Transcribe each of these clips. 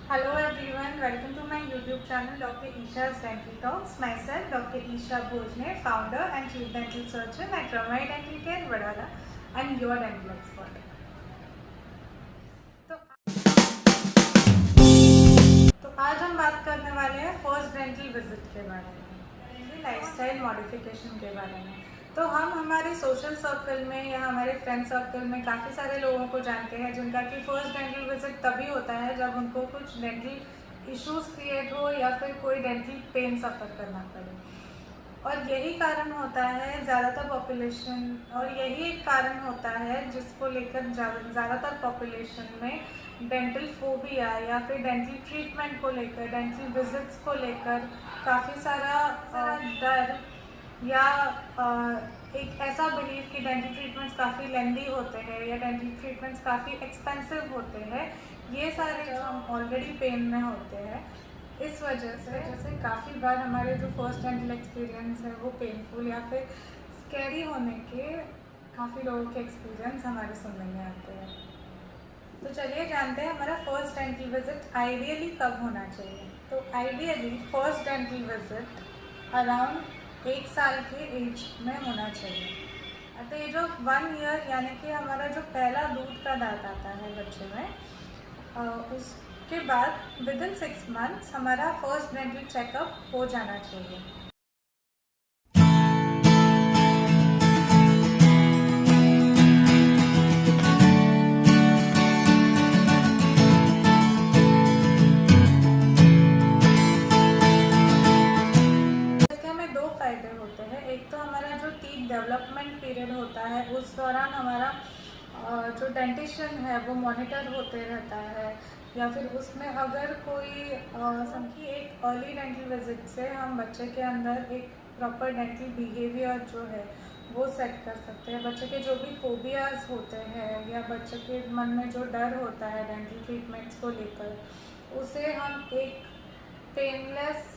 Hello everyone, welcome to my YouTube channel Dr. Isha's Dental Talks. Myself Dr. Isha Bhojne, founder and chief dental surgeon at Ramai Dental Care, Vadala, and your dental expert. तो आज हम बात करने वाले हैं first dental visit के बारे में, लाइफस्टाइल मॉडिफिकेशन के बारे में। तो हम हमारे सोशल सर्कल में या हमारे फ्रेंड सर्कल में काफ़ी सारे लोगों को जानते हैं जिनका कि फर्स्ट डेंटल विजिट तभी होता है जब उनको कुछ डेंटल इश्यूज क्रिएट हो या फिर कोई डेंटल पेन सफ़र करना पड़े। और यही कारण होता है ज़्यादातर पॉपुलेशन, और यही एक कारण होता है जिसको लेकर ज़्यादातर पॉपुलेशन में डेंटल फोबिया या फिर डेंटल ट्रीटमेंट को लेकर, डेंटल विजिट्स को लेकर काफ़ी सारा डर या एक ऐसा बिलीव कि डेंटल ट्रीटमेंट्स काफ़ी लेंदी होते हैं या डेंटल ट्रीटमेंट्स काफ़ी एक्सपेंसिव होते हैं। ये सारे हम ऑलरेडी पेन में होते हैं। इस वजह से जैसे काफ़ी बार हमारे जो फर्स्ट डेंटल एक्सपीरियंस है वो पेनफुल या फिर स्कैरी होने के काफ़ी लोगों के एक्सपीरियंस हमारे सुनने में आते हैं। तो चलिए जानते हैं हमारा फर्स्ट डेंटल विजिट आइडियली कब होना चाहिए। तो ideally first dental visit around 1 साल के एज में होना चाहिए। At the age of 1 year, यानी कि हमारा जो पहला दूध का दांत आता है बच्चे में, उसके बाद विदिन 6 मंथ्स हमारा फर्स्ट डेंटल चेकअप हो जाना चाहिए। एक तो हमारा जो टीथ डेवलपमेंट पीरियड होता है उस दौरान हमारा जो डेंटिशियन है वो मॉनिटर होते रहता है, या फिर उसमें अगर कोई समझिए एक अर्ली डेंटल विजिट से हम बच्चे के अंदर एक प्रॉपर डेंटल बिहेवियर जो है वो सेट कर सकते हैं। बच्चे के जो भी फोबियाज होते हैं या बच्चे के मन में जो डर होता है डेंटल ट्रीटमेंट्स को लेकर, उसे हम एक painless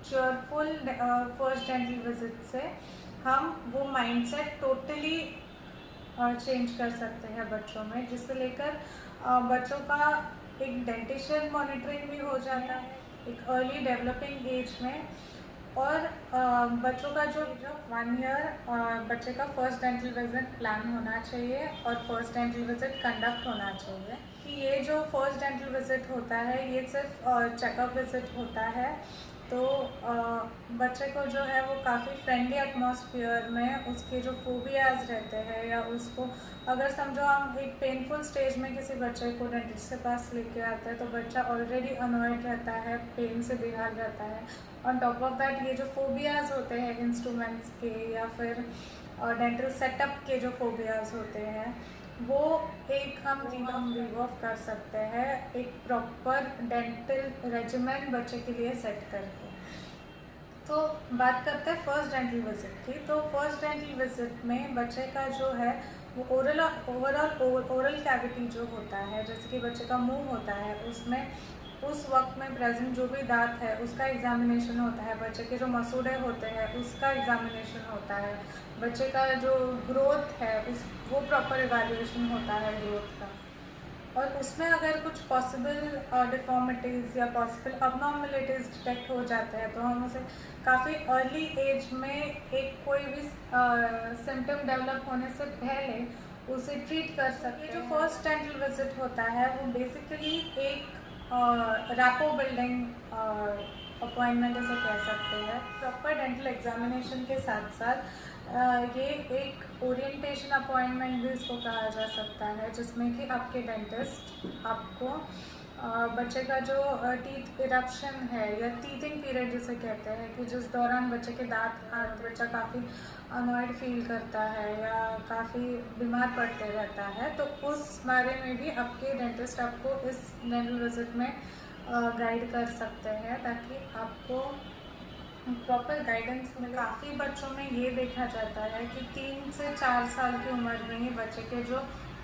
cheerful first dental visit से हम वो माइंडसेट टोटली चेंज कर सकते हैं बच्चों में, जिससे लेकर बच्चों का एक डेंटिशियन मॉनिटरिंग भी हो जाता है एक अर्ली डेवलपिंग एज में। और बच्चों का जो 1 ईयर बच्चे का फर्स्ट डेंटल विजिट प्लान होना चाहिए और फर्स्ट डेंटल विजिट कंडक्ट होना चाहिए। कि ये जो फर्स्ट डेंटल विजिट होता है ये सिर्फ चेकअप विजिट होता है, तो बच्चे को जो है वो काफ़ी फ्रेंडली एटमॉस्फेयर में उसके जो फोबियाज रहते हैं, या उसको अगर समझो हम एक पेनफुल स्टेज में किसी बच्चे को डेंटिस्ट के पास लेके आते हैं तो बच्चा ऑलरेडी अनॉयड रहता है, पेन से बेहाल रहता है। ऑन टॉप ऑफ दैट ये जो फोबियाज होते हैं इंस्ट्रूमेंट्स के या फिर डेंटल सेटअप के जो फोबियाज होते हैं वो एक हम रिमूव कर सकते हैं एक प्रॉपर डेंटल रेजिमेंट बच्चे के लिए सेट करके। तो बात करते हैं फर्स्ट डेंटल विजिट की। तो फर्स्ट डेंटल विजिट में बच्चे का जो है वो ओरल कैविटी जो होता है, जैसे कि बच्चे का मुंह होता है, उसमें उस वक्त में प्रेजेंट जो भी दांत है उसका एग्जामिनेशन होता है, बच्चे के जो मसूड़े होते हैं उसका एग्जामिनेशन होता है, बच्चे का जो ग्रोथ है उस वो प्रॉपर इवैल्यूएशन होता है ग्रोथ का। और उसमें अगर कुछ पॉसिबल डिफॉर्मिटीज़ या पॉसिबल अबनॉर्मलिटीज़ डिटेक्ट हो जाते हैं तो हम उसे काफ़ी अर्ली एज में एक कोई भी सिम्टम डेवलप होने से पहले उसे ट्रीट कर सकते हैं। जो फर्स्ट डेंटल विजिट होता है वो बेसिकली एक रैपो बिल्डिंग अपॉइंटमेंट इसे कह सकते हैं। प्रॉपर डेंटल एग्जामिनेशन के साथ साथ ये एक ओरिएंटेशन अपॉइंटमेंट भी इसको कहा जा सकता है, जिसमें कि आपके डेंटिस्ट आपको बच्चे का जो टीथ इरप्शन है या टीथिंग पीरियड जिसे कहते हैं, कि जिस दौरान बच्चे के दांत बच्चा काफ़ी अनॉयड फील करता है या काफ़ी बीमार पड़ते रहता है, तो उस बारे में भी आपके डेंटिस्ट आपको इस डेंटल विजिट में गाइड कर सकते हैं ताकि आपको प्रॉपर गाइडेंस मिले। काफ़ी बच्चों में ये देखा जाता है कि 3 से 4 साल की उम्र में ही बच्चे के जो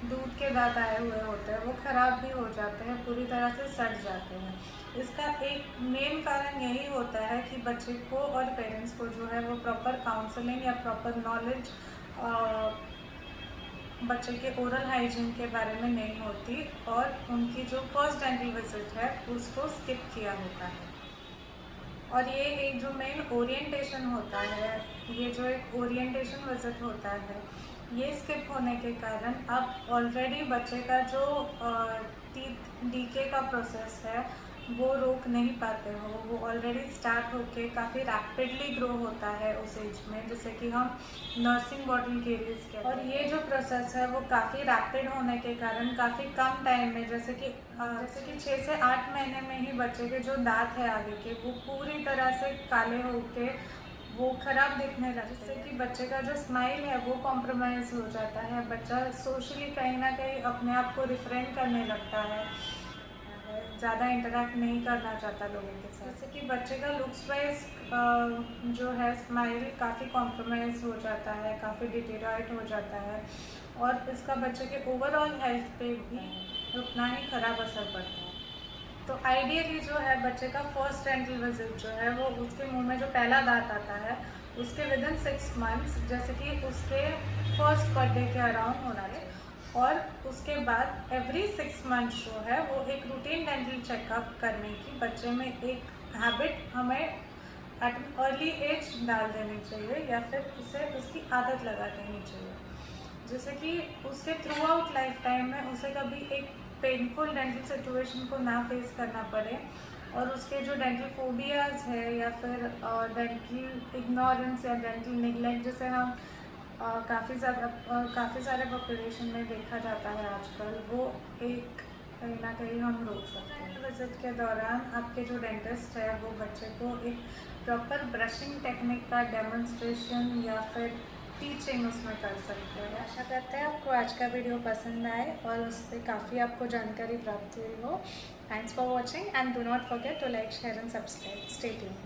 दूध के दांत आए हुए होते हैं वो ख़राब भी हो जाते हैं, पूरी तरह से सड़ जाते हैं। इसका एक मेन कारण यही होता है कि बच्चे को और पेरेंट्स को जो है वो प्रॉपर काउंसलिंग या प्रॉपर नॉलेज बच्चे के ओरल हाइजीन के बारे में नहीं होती और उनकी जो फर्स्ट डेंटल विजिट है उसको स्किप किया होता है। और ये एक जो मेन ओरिएंटेशन होता है, ये जो एक ओरिएंटेशन विजिट होता है, ये स्किप होने के कारण अब ऑलरेडी बच्चे का जो टीथ डीके का प्रोसेस है वो रोक नहीं पाते हो, वो ऑलरेडी स्टार्ट होके काफ़ी रैपिडली ग्रो होता है उस एज में, जैसे कि हम नर्सिंग बॉटल केरीज के। और ये जो प्रोसेस है वो काफ़ी रैपिड होने के कारण काफ़ी कम टाइम में, जैसे कि 6 से 8 महीने में ही बच्चे के जो दांत है आगे के वो पूरी तरह से काले होके वो ख़राब दिखने लगते हैं, जिससे कि बच्चे का जो स्माइल है वो कॉम्प्रोमाइज़ हो जाता है। बच्चा सोशली कहीं ना कहीं अपने आप को रिफ्रेन करने लगता है, ज़्यादा इंटरेक्ट नहीं करना चाहता लोगों के साथ। जैसे कि बच्चे का लुक्स वाइज जो है स्माइल काफ़ी कॉम्प्रोमाइज़ हो जाता है, काफ़ी डिटेरियोरेट हो जाता है और इसका बच्चे के ओवरऑल हेल्थ पे भी उतना ही ख़राब असर पड़ता है। तो आइडियली जो है बच्चे का फर्स्ट डेंटल विजिट जो है वो उसके मुंह में जो पहला दांत आता है उसके विदिन 6 मंथ्स, जैसे कि उसके फर्स्ट बर्थडे के अराउंड होना है। और उसके बाद एवरी 6 मंथ्स जो है वो एक रूटीन डेंटल चेकअप करने की बच्चे में एक हैबिट हमें एट एन अर्ली एज डाल देनी चाहिए, या फिर उसे उसकी आदत लगा देनी चाहिए, जैसे कि उसके थ्रू आउट लाइफ टाइम में उसे कभी एक पेनफुल डेंटल सिचुएशन को ना फेस करना पड़े और उसके जो डेंटल फोबियाज़ है या फिर डेंटल इग्नोरेंस या डेंटल निगलेक्ट, जिसे हम काफ़ी सारे पॉपुलेशन में देखा जाता है आजकल, वो एक कहीं ना कहीं हम रोक सकते हैं। विजिट के दौरान आपके जो डेंटिस्ट है वो बच्चे को एक प्रॉपर ब्रशिंग टेक्निक का डेमोन्स्ट्रेशन या फिर टीचिंग उसमें कर सकते हैं। आशा करते हैं आपको आज का वीडियो पसंद आए और उससे काफ़ी आपको जानकारी प्राप्त हुई हो। Thanks for watching and do not forget to like, share and subscribe. Stay tuned.